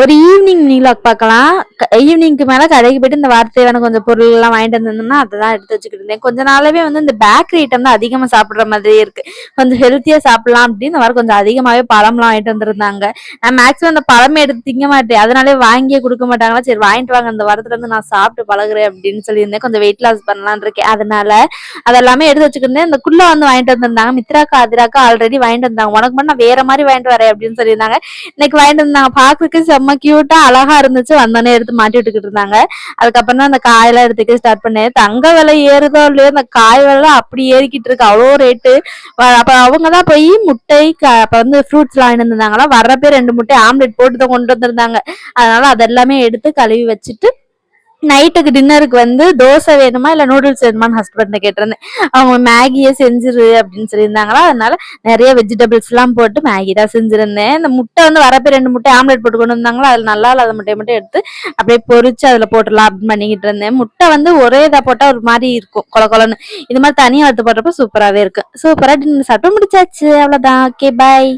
ஒரு evening vlog பார்க்கலாம். ஈவினிங்க்கு மேல கடைக்கு போயிட்டு இந்த வார தேவையான கொஞ்சம் பொருள் எல்லாம் வாங்கிட்டு வந்திருந்தோம்னா அததான் எடுத்து வச்சுக்கிட்டு இருந்தேன். கொஞ்ச நாளாவே வந்து இந்த பேக்கரி ஐட்டம் தான் அதிகமா சாப்பிடுற மாதிரியே இருக்கு. கொஞ்சம் ஹெல்த்தியா சாப்பிடலாம் அப்படின்னு இந்த வாரம் கொஞ்சம் அதிகமாவே பழம்லாம் வாங்கிட்டு வந்திருந்தாங்க. நான் மேக்ஸிமம் அந்த பழமே எடுத்து திங்க மாட்டேன். அதனாலே வாங்கியே கொடுக்க மாட்டாங்களா, சரி வாங்கிட்டு வாங்க இந்த வாரத்துல இருந்து நான் சாப்பிட்டு பழகுறேன் அப்படின்னு சொல்லியிருந்தேன். கொஞ்சம் வெயிட் லாஸ் பண்ணலான்னு இருக்கேன். அதனால அதெல்லாமே எடுத்து வச்சுக்கிட்டு இந்த குள்ள வந்து வாங்கிட்டு வந்திருந்தாங்க. மித்ராக்கா அதிராக்கா ஆல்ரெடி வாங்கிட்டு வந்தாங்க. உனக்கு மட்டும் நான் வேற மாதிரி வாங்கிட்டு வரேன் அப்படின்னு சொல்லியிருந்தாங்க. இன்னைக்கு வாங்கிட்டு வந்தாங்க. பாக்குறதுக்கு செம்ம கியூட்டா அழகா இருந்துச்சு. வந்தோடனே எடுத்து மாட்டி விட்டுக்கிட்டு இருந்தாங்க. அதுக்கப்புறம் தான் அந்த காயெல்லாம் எடுத்துக்க ஸ்டார்ட் பண்ணேன். தங்க விலை ஏறுதோ இல்லையோ இந்த காய் விலை அப்படி ஏறிக்கிட்டு இருக்கு. அவ்வளோ ரேட்டு. அப்ப அவங்கதான் போய் முட்டை அப்ப வந்து ஃப்ரூட்ஸ் எல்லாம் வாங்கிட்டு வந்திருந்தாங்களா, வர்றப்பே 2 முட்டை ஆம்லெட் போட்டு தான் கொண்டு வந்திருந்தாங்க. அதனால அதெல்லாமே எடுத்து கழுவி வச்சுட்டு நைட்டுக்கு டின்னருக்கு வந்து தோசை வேணுமா இல்ல நூடுல்ஸ் வேணுமான்னு ஹஸ்பண்ட் கேட்டிருந்தேன். அவங்க மேகியே செஞ்சிரு அப்படின்னு சொல்லியிருந்தாங்களா, அதனால நிறைய வெஜிடபிள்ஸ் எல்லாம் போட்டு மேகி தான் செஞ்சிருந்தேன். இந்த முட்டை வந்து வரப்ப 2 முட்டை ஆம்லெட் போட்டு கொண்டு வந்தாங்களா, அதுல நல்லா இல்லாத முட்டையை மட்டும் எடுத்து அப்படியே பொரிச்சு அதுல போட்டுடலாம் அப்படின்னு பண்ணிக்கிட்டு இருந்தேன். முட்டை வந்து ஒரே இதா போட்டா ஒரு மாதிரி இருக்கும் கொல கொலன்னு. இது மாதிரி தனியா எடுத்து போடுறப்ப சூப்பராகவே இருக்கு. சூப்பரா டின்னர் சாப்பிட்டு முடிச்சாச்சு. அவ்வளவுதான். ஓகே, பாய்.